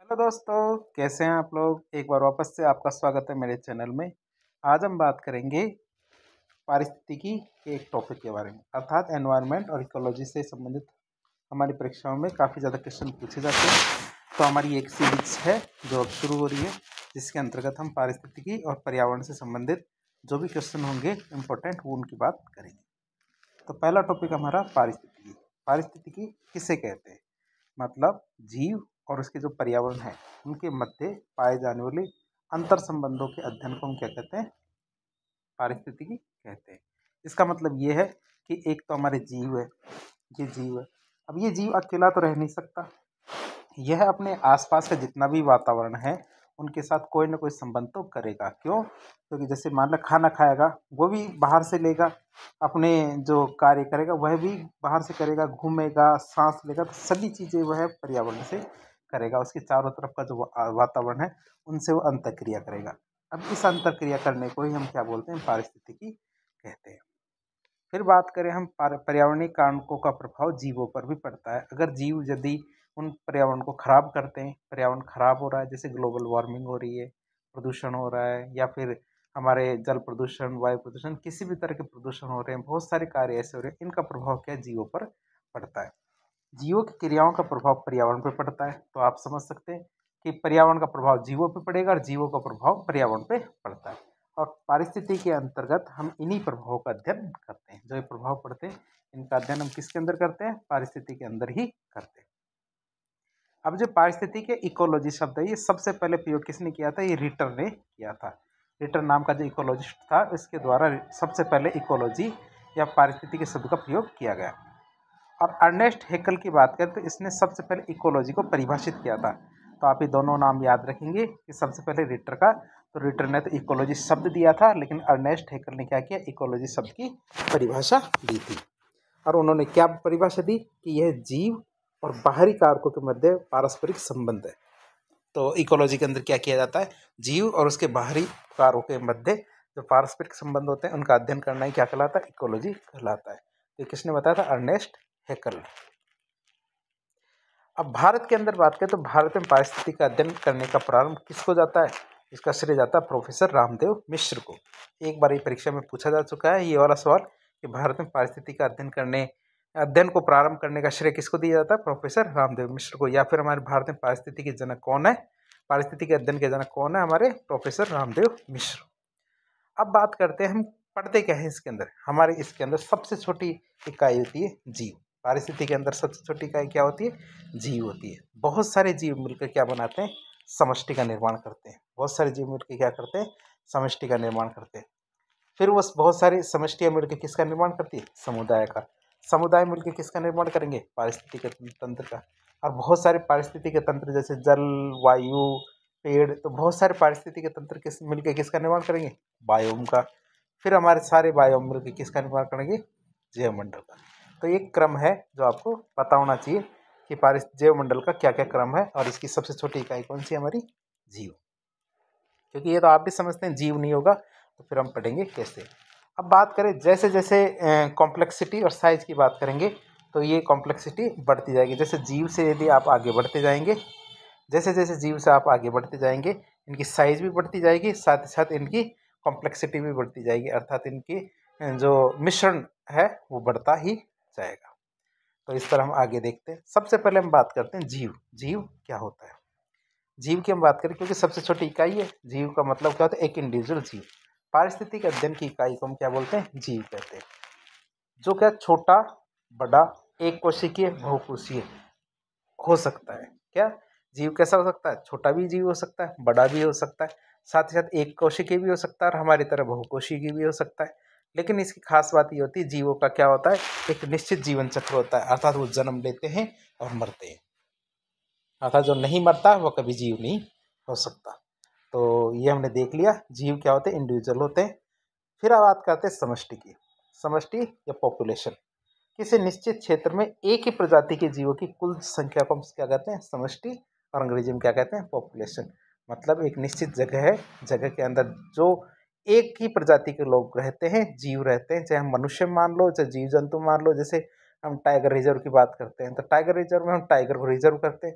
Hello दोस्तों, कैसे हैं आप लोग। एक बार वापस से आपका स्वागत है मेरे चैनल में। आज हम बात करेंगे पारिस्थितिकी के एक टॉपिक के बारे में, अर्थात एनवायरनमेंट और इकोलॉजी से संबंधित। हमारी परीक्षाओं में काफ़ी ज़्यादा क्वेश्चन पूछे जाते हैं, तो हमारी एक सीरीज है जो अब शुरू हो रही है, जिसके अंतर्गत हम पारिस्थितिकी और पर्यावरण से संबंधित जो भी क्वेश्चन होंगे इम्पोर्टेंट, वो उनकी बात करेंगे। तो पहला टॉपिक हमारा पारिस्थितिकी। पारिस्थितिकी किसे कहते हैं? मतलब जीव और उसके जो पर्यावरण है उनके मध्य पाए जाने वाले अंतर संबंधों के अध्ययन को हम क्या कहते हैं? पारिस्थितिकी कहते हैं। इसका मतलब ये है कि एक तो हमारे जीव है, ये जीव है। अब ये जीव अकेला तो रह नहीं सकता, यह अपने आसपास का जितना भी वातावरण है उनके साथ कोई ना कोई संबंध तो करेगा। क्यों? क्योंकि जैसे मान लो खाना खाएगा, वो भी बाहर से लेगा, अपने जो कार्य करेगा वह भी बाहर से करेगा, घूमेगा, सांस लेगा, तो सभी चीज़ें वह पर्यावरण से करेगा। उसके चारों तरफ का जो वातावरण है उनसे वो अंतःक्रिया करेगा। अब इस अंतःक्रिया करने को ही हम क्या बोलते हैं? पारिस्थितिकी कहते हैं। फिर बात करें हम पर्यावरणीय कारकों का प्रभाव जीवों पर भी पड़ता है। अगर जीव यदि उन पर्यावरण को खराब करते हैं, पर्यावरण खराब हो रहा है, जैसे ग्लोबल वार्मिंग हो रही है, प्रदूषण हो रहा है, या फिर हमारे जल प्रदूषण, वायु प्रदूषण, किसी भी तरह के प्रदूषण हो रहे हैं, बहुत सारे कार्य ऐसे हो रहे हैं, इनका प्रभाव क्या है? जीवों पर पड़ता है। जीवों की क्रियाओं का प्रभाव पर्यावरण पर पड़ता है, तो आप समझ सकते हैं कि पर्यावरण का प्रभाव जीवों पर पड़ेगा और जीवों का प्रभाव पर्यावरण पे पड़ता है। और पारिस्थितिकी के अंतर्गत हम इन्हीं प्रभावों का अध्ययन करते हैं। जो ये प्रभाव पड़ते हैं इनका अध्ययन हम किसके अंदर करते हैं? पारिस्थितिकी के अंदर ही करते हैं। अब जो पारिस्थितिकी इकोलॉजी शब्द है, ये सबसे पहले प्रयोग किसने किया था? ये रिटर ने किया था। रिटर नाम का जो इकोलॉजिस्ट था, इसके द्वारा सबसे पहले इकोलॉजी या पारिस्थितिकी शब्द का प्रयोग किया गया। और अर्नेस्ट हेकल की बात करें तो इसने सबसे पहले इकोलॉजी को परिभाषित किया था। तो आप ये दोनों नाम याद रखेंगे कि सबसे पहले रिटर का, तो रिटर ने तो इकोलॉजी शब्द दिया था, लेकिन अर्नेस्ट हेकल ने क्या किया? इकोलॉजी शब्द की परिभाषा दी थी। और उन्होंने क्या परिभाषा दी? कि यह जीव और बाहरी कारकों के मध्य पारस्परिक संबंध है। तो इकोलॉजी के अंदर क्या किया जाता है? जीव और उसके बाहरी कारकों के मध्य जो पारस्परिक संबंध होते हैं उनका अध्ययन करना ही क्या कहलाता है? इकोलॉजी कहलाता है। तो किसने बताया था? Ernst Haeckel. अब भारत के अंदर बात करें तो भारत में पारिस्थितिकी का अध्ययन करने का प्रारंभ किसको जाता है? इसका श्रेय जाता है प्रोफेसर रामदेव मिश्र को। एक बार ये परीक्षा में पूछा जा चुका है ये वाला सवाल कि भारत में पारिस्थितिकी का अध्ययन को प्रारंभ करने का श्रेय किसको दिया जाता है? प्रोफेसर रामदेव मिश्र को। या फिर हमारे भारत में पारिस्थितिकी के जनक कौन है? पारिस्थितिकी अध्ययन के जनक कौन है? हमारे प्रोफेसर रामदेव मिश्र। अब बात करते हैं हम पढ़ते क्या है इसके अंदर। हमारे इसके अंदर सबसे छोटी इकाई होती है जीव। पारिस्थितिकी के अंदर सबसे छोटी इकाई क्या होती है? जीव होती है। बहुत सारे जीव मिलकर क्या बनाते हैं? समष्टि का निर्माण करते हैं। बहुत सारे जीव मिलकर क्या करते हैं? समष्टि का निर्माण करते हैं। फिर वो बहुत सारी समष्टियां मिलकर किसका निर्माण करती है? समुदाय का। समुदाय मिलकर किसका निर्माण करेंगे? पारिस्थितिकी तंत्र का। और बहुत सारे पारिस्थितिकी तंत्र जैसे जल, वायु, पेड़, तो बहुत सारे पारिस्थितिकी तंत्र किस मिलकर किसका निर्माण करेंगे? बायोम का। फिर हमारे सारे बायोम मिलकर किसका निर्माण करेंगे? जैवमंडल का। तो एक क्रम है जो आपको पता होना चाहिए कि जैवमंडल का क्या क्या क्रम है, और इसकी सबसे छोटी इकाई कौन सी है? हमारी जीव। क्योंकि ये तो आप भी समझते हैं, जीव नहीं होगा तो फिर हम पढ़ेंगे कैसे। अब बात करें जैसे जैसे कॉम्प्लेक्सिटी और साइज की बात करेंगे तो ये कॉम्प्लेक्सिटी बढ़ती जाएगी। जैसे जीव से यदि आप आगे बढ़ते जाएंगे, जैसे जैसे जीव से आप आगे बढ़ते जाएंगे, इनकी साइज भी बढ़ती जाएगी, साथ ही साथ इनकी कॉम्प्लेक्सिटी भी बढ़ती जाएगी, अर्थात इनकी जो मिश्रण है वो बढ़ता ही जाएगा। तो इस पर हम आगे देखते हैं। सबसे पहले हम बात करते हैं जीव। जीव क्या होता है? जीव की हम बात करें क्योंकि सबसे छोटी इकाई है। जीव का मतलब क्या होता है? एक इंडिविजुअल जीव। पारिस्थितिक अध्ययन की इकाई को हम क्या बोलते हैं? जीव कहते हैं। जो क्या छोटा, बड़ा, एक कोशिकीय, बहुकोशीय हो सकता है। क्या जीव कैसा हो सकता है? छोटा भी जीव हो सकता है, बड़ा भी हो सकता है, साथ ही साथ एक कोशिकीय भी हो सकता है, और हमारी तरह बहुकोशिकीय भी हो सकता है। लेकिन इसकी खास बात ये होती है, जीवों का क्या होता है? एक निश्चित जीवन चक्र होता है, अर्थात वो जन्म लेते हैं और मरते हैं। अर्थात जो नहीं मरता वो कभी जीव नहीं हो सकता। तो ये हमने देख लिया जीव क्या होते हैं? इंडिविजुअल होते हैं। फिर अब बात करते हैं समष्टि की। समष्टि या पॉपुलेशन। किसी निश्चित क्षेत्र में एक ही प्रजाति के जीवों की कुल संख्या को हम क्या कहते हैं? समष्टि। और अंग्रेजी में क्या कहते हैं? पॉपुलेशन। मतलब एक निश्चित जगह है, जगह के अंदर जो एक ही प्रजाति के लोग रहते हैं, जीव रहते हैं, चाहे हम मनुष्य मान लो, चाहे जीव जंतु मान लो। जैसे हम टाइगर रिजर्व की बात करते हैं तो टाइगर रिजर्व में हम टाइगर को रिजर्व करते हैं,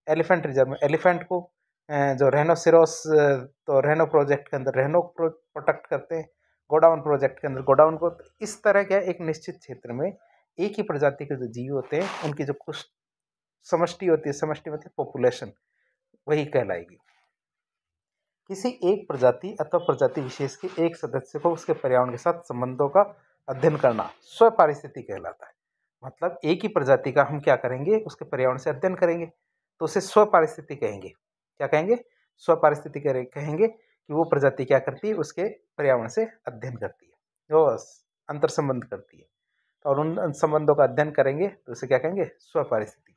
एलिफेंट रिजर्व में एलिफेंट को जो रैनोसिरोस, तो रैनो प्रोजेक्ट के अंदर रैनो प्रोटेक्ट करते हैं, गोडाउन प्रोजेक्ट के अंदर गोडाउन को। तो इस तरह के एक निश्चित क्षेत्र में एक ही प्रजाति के जो जीव होते हैं उनकी जो कुछ समष्टि होती है, समष्टि मतलब पॉपुलेशन, वही कहलाएगी। किसी एक प्रजाति अथवा प्रजाति विशेष के एक सदस्य को उसके पर्यावरण के साथ संबंधों का अध्ययन करना स्वपारिस्थिति कहलाता है। मतलब एक ही प्रजाति का हम क्या करेंगे, उसके पर्यावरण से अध्ययन करेंगे, तो उसे स्वपारिस्थिति कहेंगे। क्या कहेंगे? स्वपारिस्थिति कहेंगे कि वो प्रजाति क्या करती है, उसके पर्यावरण से अध्ययन करती है, वो अंतर संबंध करती है, और उन संबंधों का अध्ययन करेंगे तो उसे क्या कहेंगे? स्वपारिस्थिति।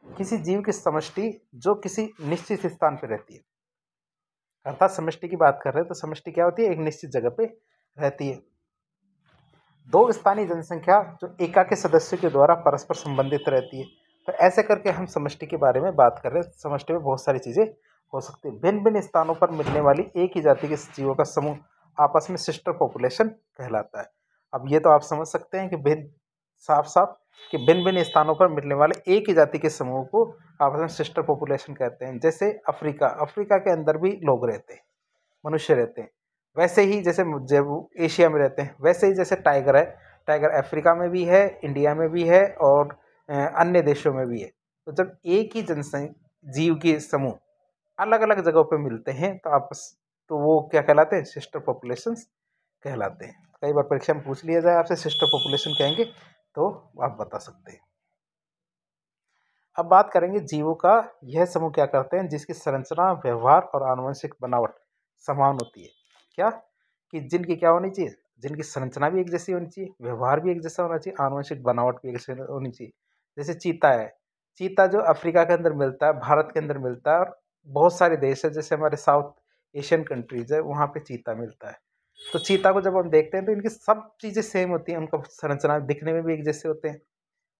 किसी जीव की समष्टि जो किसी निश्चित स्थान पर रहती है, अर्थात समष्टि की बात कर रहे हैं तो समष्टि क्या होती है? एक निश्चित जगह पे रहती है। दो स्थानीय जनसंख्या जो एका के सदस्यों के द्वारा परस्पर संबंधित रहती है। तो ऐसे करके हम समष्टि के बारे में बात कर रहे हैं। समष्टि में बहुत सारी चीजें हो सकती है। भिन्न भिन्न स्थानों पर मिलने वाली एक ही जाति के जीवों का समूह आपस में सिस्टर पॉपुलेशन कहलाता है। अब ये तो आप समझ सकते हैं कि भिन्न साफ साफ कि भिन्न भिन्न स्थानों पर मिलने वाले एक ही जाति के समूह को आपस में सिस्टर पॉपुलेशन कहते हैं। जैसे अफ्रीका के अंदर भी लोग रहते हैं, मनुष्य रहते हैं। वैसे ही जैसे जब एशिया में रहते हैं, वैसे ही जैसे टाइगर है, टाइगर अफ्रीका में भी है, इंडिया में भी है, और अन्य देशों में भी है। तो जब एक ही जनसंख्या जीव के समूह अलग अलग जगहों पे मिलते हैं तो आपस, तो वो क्या कहलाते हैं? सिस्टर पॉपुलेशंस कहलाते हैं। कई बार परीक्षा में पूछ लिया जाए आपसे सिस्टर पॉपुलेशन कहेंगे तो आप बता सकते हैं। अब बात करेंगे जीवों का यह समूह क्या करते हैं जिसकी संरचना, व्यवहार और आनुवंशिक बनावट समान होती है। क्या? कि जिनकी क्या होनी चाहिए? जिनकी संरचना भी एक जैसी होनी चाहिए, व्यवहार भी एक जैसा होना चाहिए, आनुवंशिक बनावट भी एक जैसी होनी चाहिए। जैसे चीता है, चीता जो अफ्रीका के अंदर मिलता है, भारत के अंदर मिलता है, और बहुत सारे देश है जैसे हमारे साउथ एशियन कंट्रीज है, वहाँ पे चीता मिलता है। तो चीता को जब हम देखते हैं तो इनकी सब चीज़ें सेम होती हैं, उनका संरचना दिखने में भी एक जैसे होते हैं,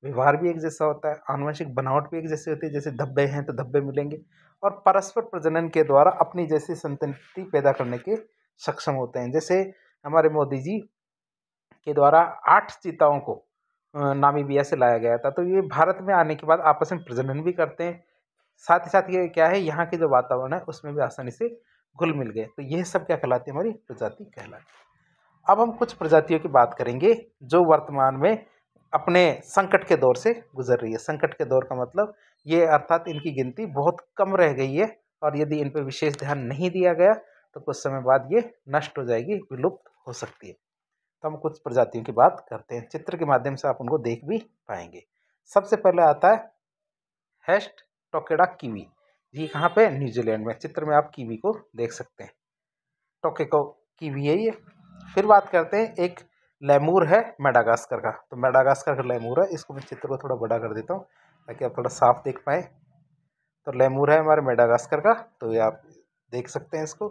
व्यवहार भी एक जैसा होता है, आनुवंशिक बनावट भी एक जैसी होती है। जैसे धब्बे हैं तो धब्बे मिलेंगे, और परस्पर प्रजनन के द्वारा अपनी जैसी संतति पैदा करने के सक्षम होते हैं। जैसे हमारे मोदी जी के द्वारा 8 चीताओं को नामीबिया से लाया गया था, तो ये भारत में आने के बाद आपस में प्रजनन भी करते हैं। साथ ही साथ ये क्या है, यहाँ के जो वातावरण है उसमें भी आसानी से घुल मिल गए। तो यह सब क्या कहलाती है? हमारी प्रजाति कहलाती है। अब हम कुछ प्रजातियों की बात करेंगे जो वर्तमान में अपने संकट के दौर से गुजर रही है। संकट के दौर का मतलब ये, अर्थात इनकी गिनती बहुत कम रह गई है, और यदि इन पर विशेष ध्यान नहीं दिया गया तो कुछ समय बाद ये नष्ट हो जाएगी, विलुप्त हो सकती है। तो हम कुछ प्रजातियों की बात करते हैं, चित्र के माध्यम से आप उनको देख भी पाएंगे। सबसे पहले आता है हेस्ट टोकेडा कीवी। ये कहाँ पे? न्यूजीलैंड में। चित्र में आप कीवी को देख सकते हैं, टोकेको कीवी है ये। फिर बात करते हैं, एक लेमूर है मेडागास्कर का। तो मेडागास्कर का लेमूर है, इसको मैं चित्र को थोड़ा बड़ा कर देता हूँ ताकि आप थोड़ा साफ देख पाए। तो लेमूर है हमारे मेडागास्कर का, तो ये आप देख सकते हैं इसको।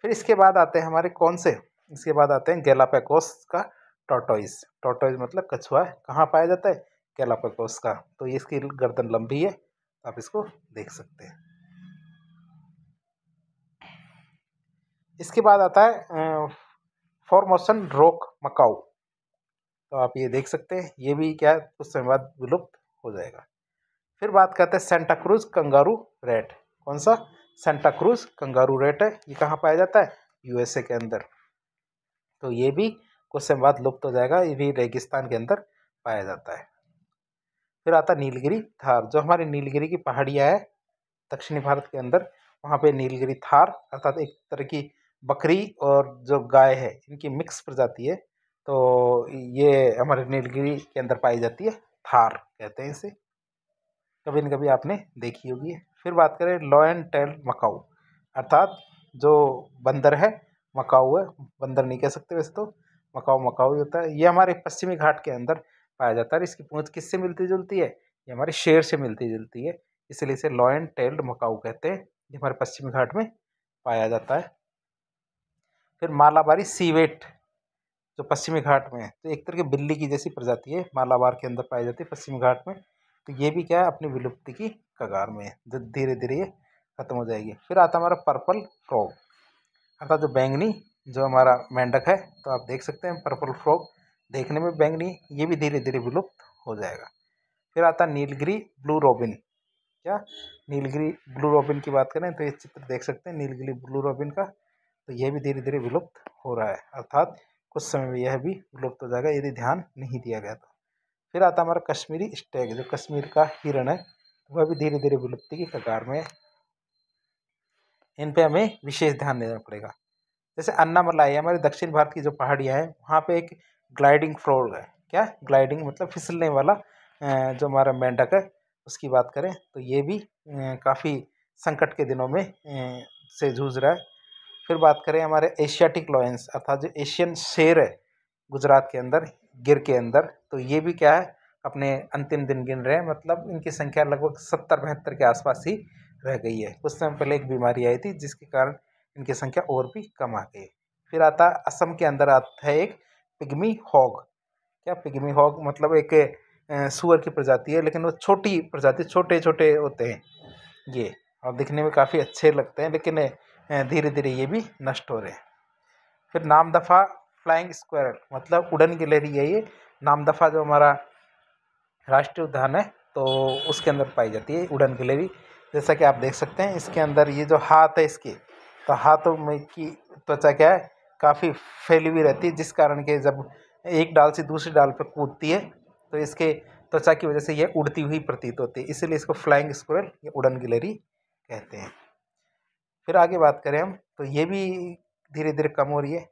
फिर इसके बाद आते हैं हमारे कौन से, इसके बाद आते हैं गैलापागोस का टॉर्टोइज। टॉर्टोइज मतलब कछुआ है, कहाँ पाया जाता है? गैलापागोस का। तो ये इसकी गर्दन लंबी है, आप इसको देख सकते हैं। इसके बाद आता है फॉर्मोसन रॉक मकाऊ। तो आप ये देख सकते हैं, ये भी क्या कुछ समय बाद विलुप्त हो जाएगा। फिर बात करते हैं सेंटा क्रूज कंगारू रेट। कौन सा? सेंटा क्रूज कंगारू रेट है, ये कहाँ पाया जाता है? यूएसए के अंदर। तो ये भी कुछ समय बाद लुप्त हो जाएगा, ये भी रेगिस्तान के अंदर पाया जाता है। फिर आता है नीलगिरी थार, जो हमारी नीलगिरी की पहाड़ियाँ है दक्षिणी भारत के अंदर, वहाँ पे नीलगिरी थार अर्थात एक तरह की बकरी और जो गाय है इनकी मिक्स प्रजाति है। तो ये हमारे नीलगिरी के अंदर पाई जाती है, थार कहते हैं इसे, कभी न कभी आपने देखी होगी। फिर बात करें लॉयन टेल मकाऊ, अर्थात जो बंदर है, मकाऊ है, बंदर नहीं कह सकते वैसे तो, मकाऊ मकाऊ ही होता है। ये हमारे पश्चिमी घाट के अंदर पाया जाता है। इसकी पूंछ किससे मिलती जुलती है? ये हमारे शेर से मिलती जुलती है, इसलिए इसे लॉयन टेल्ड मकाऊ कहते हैं। ये हमारे पश्चिमी घाट में पाया जाता है। फिर मालाबारी सीवेट जो पश्चिमी घाट में है, तो एक तरह की बिल्ली की जैसी प्रजाति है, मालाबार के अंदर पाई जाती है पश्चिमी घाट में। तो ये भी क्या है, अपनी विलुप्ति की कगार में है, जो धीरे धीरे ये खत्म हो जाएगी। फिर आता है हमारा पर्पल फ्रॉग, अर्थात जो बैंगनी जो हमारा मेंढक है। तो आप देख सकते हैं पर्पल फ्रॉग देखने में बैंगनी, ये भी धीरे धीरे विलुप्त हो जाएगा। फिर आता है नीलगिरी ब्लू रोबिन। क्या नीलगिरी ब्लू रोबिन की बात करें तो ये चित्र देख सकते हैं नीलगिरी ब्लू रोबिन का, तो ये भी धीरे धीरे विलुप्त हो रहा है, अर्थात कुछ समय में यह भी विलुप्त हो जाएगा यदि ध्यान नहीं दिया गया तो। फिर आता हमारा कश्मीरी स्टैग, जो कश्मीर का हिरण है वह भी धीरे धीरे विलुप्ति की कगार में। इन पे हमें विशेष ध्यान देना पड़ेगा। जैसे अन्नामलाई हमारे दक्षिण भारत की जो पहाड़ियाँ हैं वहाँ पे एक ग्लाइडिंग फ्रॉग है। क्या ग्लाइडिंग मतलब फिसलने वाला जो हमारा मेंढक है उसकी बात करें तो ये भी काफ़ी संकट के दिनों में से जूझ रहा है। फिर बात करें हमारे एशियाटिक लॉयंस अर्थात जो एशियन शेर है गुजरात के अंदर गिर के अंदर, तो ये भी क्या है अपने अंतिम दिन गिन रहे हैं, मतलब इनकी संख्या लगभग 70-72 के आसपास ही रह गई है। कुछ समय पहले एक बीमारी आई थी जिसके कारण इनकी संख्या और भी कम आ गई। फिर आता असम के अंदर आता है एक पिग्मी हॉग। क्या पिग्मी हॉग मतलब एक सुअर की प्रजाति है, लेकिन वो छोटी प्रजाति, छोटे छोटे होते हैं ये और दिखने में काफ़ी अच्छे लगते हैं, लेकिन धीरे धीरे ये भी नष्ट हो रहे हैं। फिर नामदफा फ्लाइंग स्क्वायरल मतलब उड़न गिलहरी है ये। नामदफा जो हमारा राष्ट्रीय उद्यान है तो उसके अंदर पाई जाती है उड़न गिलहरी। जैसा कि आप देख सकते हैं इसके अंदर ये जो हाथ है इसके, तो हाथों में की त्वचा क्या है काफ़ी फैली हुई रहती है, जिस कारण के जब एक डाल से दूसरी डाल पर कूदती है तो इसके त्वचा की वजह से यह उड़ती हुई प्रतीत होती है, इसीलिए इसको फ्लाइंग स्क्वायरल या उड़न गिलहरी कहते हैं। फिर आगे बात करें हम तो ये भी धीरे धीरे कम हो रही है।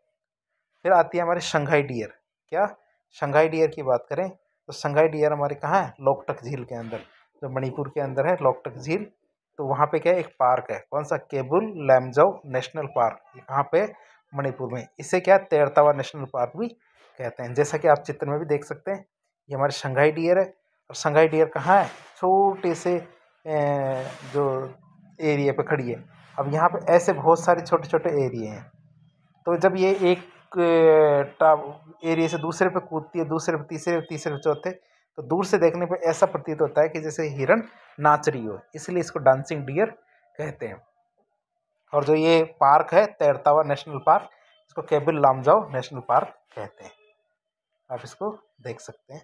फिर आती है हमारे शंघाई डियर। क्या शंघाई डियर की बात करें तो शंघाई डियर हमारे कहाँ है लोकटक झील के अंदर, जो मणिपुर के अंदर है लोकटक झील। तो वहाँ पे क्या है एक पार्क है, कौन सा केबुल लैमजाओ नेशनल पार्क, ये कहाँ पे मणिपुर में। इसे क्या तेरतावा नेशनल पार्क भी कहते हैं। जैसा कि आप चित्र में भी देख सकते हैं ये हमारे शंघाई डियर है। और शंघाई डियर कहाँ है छोटे से जो एरिया पे खड़ी है। अब यहाँ पे ऐसे बहुत सारे छोटे छोटे एरिए हैं, तो जब ये एक एरिया से दूसरे पे कूदती है, दूसरे पे तीसरे पे तीसरे पे चौथे, तो दूर से देखने पे ऐसा प्रतीत होता है कि जैसे हिरन नाच रही हो, इसलिए इसको डांसिंग डियर कहते हैं। और जो ये पार्क है तेरतावा नेशनल पार्क, इसको केबिल लामजाओ नेशनल पार्क कहते हैं। आप इसको देख सकते हैं।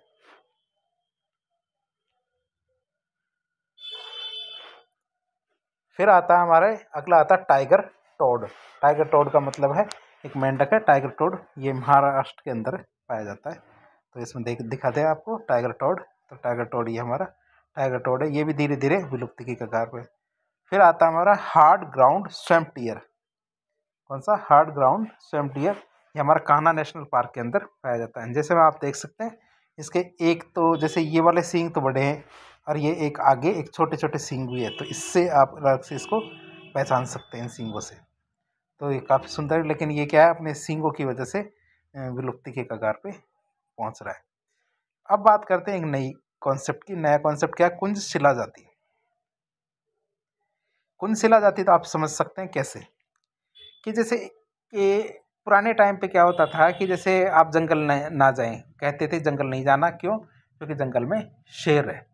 फिर आता है हमारे अगला आता है टाइगर टोड। टाइगर टोड का मतलब है एक मेंढक है टाइगर टोड, ये महाराष्ट्र के अंदर पाया जाता है। तो इसमें दिखाते हैं आपको टाइगर टोड। तो टाइगर टोड ये हमारा टाइगर टोड है, ये भी धीरे धीरे विलुप्ति की कगार पे। फिर आता है हमारा हार्ड ग्राउंड स्वैम्प डियर। कौन सा हार्ड ग्राउंड स्वैम्प डियर, ये हमारा कान्हा नेशनल पार्क के अंदर पाया जाता है। जैसे में आप देख सकते हैं इसके एक तो जैसे ये वाले सींग तो बड़े हैं और ये एक आगे एक छोटे छोटे सींग भी है, तो इससे आप अलग से इसको पहचान सकते हैं इन सींगों से। तो ये काफ़ी सुंदर है, लेकिन ये क्या है अपने सींगों की वजह से विलुप्ति के कगार पे पहुंच रहा है। अब बात करते हैं एक नई कॉन्सेप्ट की। नया कॉन्सेप्ट क्या है कुंजशिला जाति। कुंजशिला जाति तो आप समझ सकते हैं कैसे, कि जैसे ये पुराने टाइम पे क्या होता था कि जैसे आप जंगल ना जाएं, कहते थे जंगल नहीं जाना, क्यों? क्योंकि जंगल में शेर है।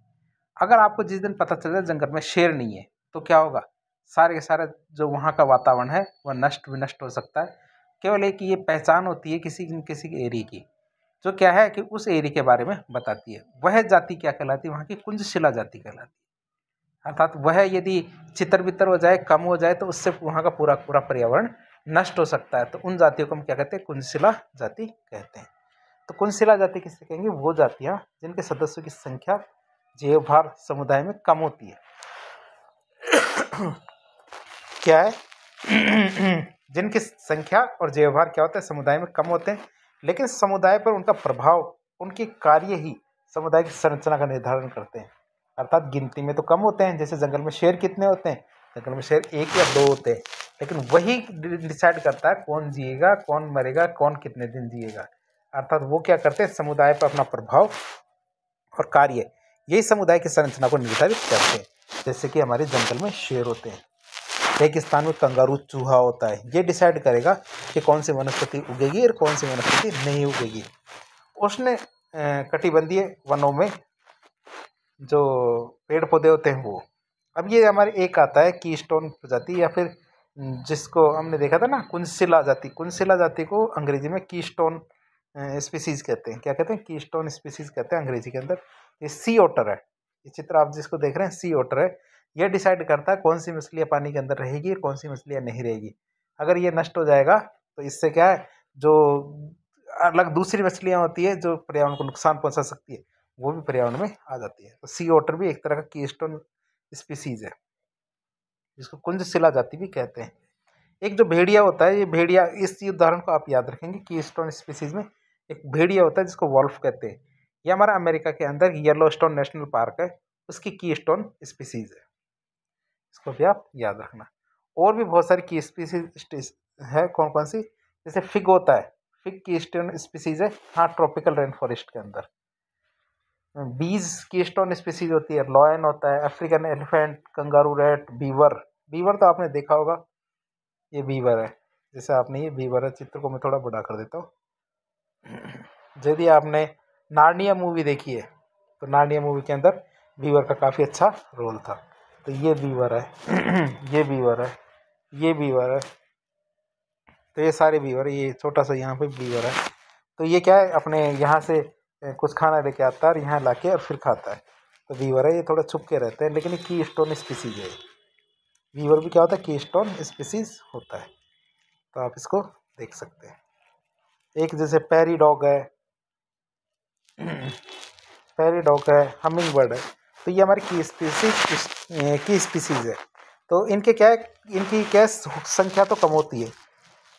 अगर आपको जिस दिन पता चल जाए जंगल में शेर नहीं है तो क्या होगा, सारे के सारे जो वहाँ का वातावरण है वह नष्ट विनष्ट हो सकता है। केवल एक ये पहचान होती है किसी किसी एरिया की, जो क्या है कि उस एरिया के बारे में बताती है। वह जाति क्या कहलाती है, वहाँ की कुंजशिला जाति कहलाती है। अर्थात वह यदि चितर बितर हो जाए, कम हो जाए, तो उससे वहाँ का पूरा पूरा पर्यावरण नष्ट हो सकता है। तो उन जातियों को हम क्या कहते हैं कुंजशिला जाति कहते हैं। तो कुंजशिला जाति किससे कहेंगे, वो जातियाँ जिनके सदस्यों की संख्या जीवभार समुदाय में कम होती है। क्या है जिनकी संख्या और जीवभार क्या होता है समुदाय में कम होते हैं, लेकिन समुदाय पर उनका प्रभाव, उनके कार्य ही समुदाय की संरचना का निर्धारण करते हैं। अर्थात गिनती में तो कम होते हैं, जैसे जंगल में शेर कितने होते हैं, जंगल में शेर 1 या 2 होते हैं, लेकिन वही डिसाइड करता है कौन जिएगा, कौन मरेगा, कौन कितने दिन जिएगा। अर्थात वो क्या करते हैं समुदाय पर अपना प्रभाव और कार्य, यही समुदाय की संरचना को निर्धारित करते हैं। जैसे कि हमारे जंगल में शेर होते हैं, रेगिस्तान में कंगारू चूहा होता है, ये डिसाइड करेगा कि कौन सी वनस्पति उगेगी और कौन सी वनस्पति नहीं उगेगी। उष्ण कटिबंधीय वनों में जो पेड़ पौधे होते हैं वो, अब ये हमारे एक आता है कीस्टोन प्रजाति, या फिर जिसको हमने देखा था ना कुंजशिला जाति। कुंजशिला जाति को अंग्रेजी में कीस्टोन स्पीसीज कहते हैं। क्या कहते हैं, कीस्टोन स्पीसीज कहते हैं अंग्रेजी के अंदर। ये सी ओटर है, ये चित्र आप जिसको देख रहे हैं सी ओटर है। यह डिसाइड करता है कौन सी मछलियाँ पानी के अंदर रहेगी और कौन सी मछलियाँ नहीं रहेगी। अगर ये नष्ट हो जाएगा तो इससे क्या है, जो अलग दूसरी मछलियाँ होती है जो पर्यावरण को नुकसान पहुंचा सकती है, वो भी पर्यावरण में आ जाती है। तो सी ओटर भी एक तरह का कीस्टोन स्पीसीज है, जिसको कुंजशिला जाति भी कहते हैं। एक जो भेड़िया होता है, ये भेड़िया, इस उदाहरण को आप याद रखेंगे, कीस्टोन स्पीसीज में एक भेड़िया होता है जिसको वॉल्फ कहते हैं। ये हमारा अमेरिका के अंदर येलोस्टोन नेशनल पार्क है, उसकी कीस्टोन स्पीसीज है, इसको भी आप याद रखना। और भी बहुत सारी की स्पीसीज है, कौन कौन सी, जैसे फिग होता है, फिग कीस्टोन स्पीसीज है, हाँ, ट्रॉपिकल रेन फॉरेस्ट के अंदर। बीज कीस्टोन स्पीसीज होती है, लॉयन होता है, African elephant, kangaroo rat, beaver. Beaver तो आपने देखा होगा, ये बीवर है, जैसे आपने, ये बीवर है, चित्र को मैं थोड़ा बड़ा कर देता हूँ। यदि आपने नार्निया मूवी देखी है तो नार्निया मूवी के अंदर बीवर का काफ़ी अच्छा रोल था। तो ये बीवर है, ये बीवर है, ये बीवर है, तो ये सारे बीवर, ये छोटा सा यहाँ पे बीवर है। तो ये क्या है, अपने यहाँ से कुछ खाना लेके आता है और यहाँ लाके और फिर खाता है। तो बीवर है, ये थोड़ा छुप के रहते हैं, लेकिन ये कीस्टोन स्पीसीज है। बीवर भी क्या होता है, कीस्टोन स्पीसीज होता है। तो आप इसको देख सकते हैं। एक जैसे पैरी डॉग है, पैरी डॉग है, हमिंग बर्ड है, तो ये हमारी की स्पीसीज है। तो इनके क्या है, इनकी क्या संख्या तो कम होती है,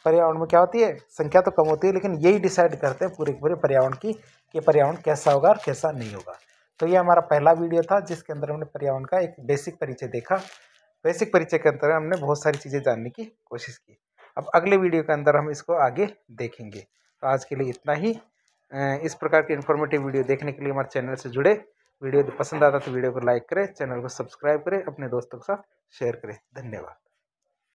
पर्यावरण में क्या होती है, संख्या तो कम होती है, लेकिन यही डिसाइड करते हैं पूरे पूरे पर्यावरण की, कि पर्यावरण कैसा होगा और कैसा नहीं होगा। तो ये हमारा पहला वीडियो था जिसके अंदर हमने पर्यावरण का एक बेसिक परिचय देखा। बेसिक परिचय के अंदर हमने बहुत सारी चीज़ें जानने की कोशिश की। अब अगले वीडियो के अंदर हम इसको आगे देखेंगे। तो आज के लिए इतना ही। इस प्रकार की इन्फॉर्मेटिव वीडियो देखने के लिए हमारे चैनल से जुड़े। वीडियो पसंद आता तो वीडियो को लाइक करें, चैनल को सब्सक्राइब करें, अपने दोस्तों के साथ शेयर करें। धन्यवाद।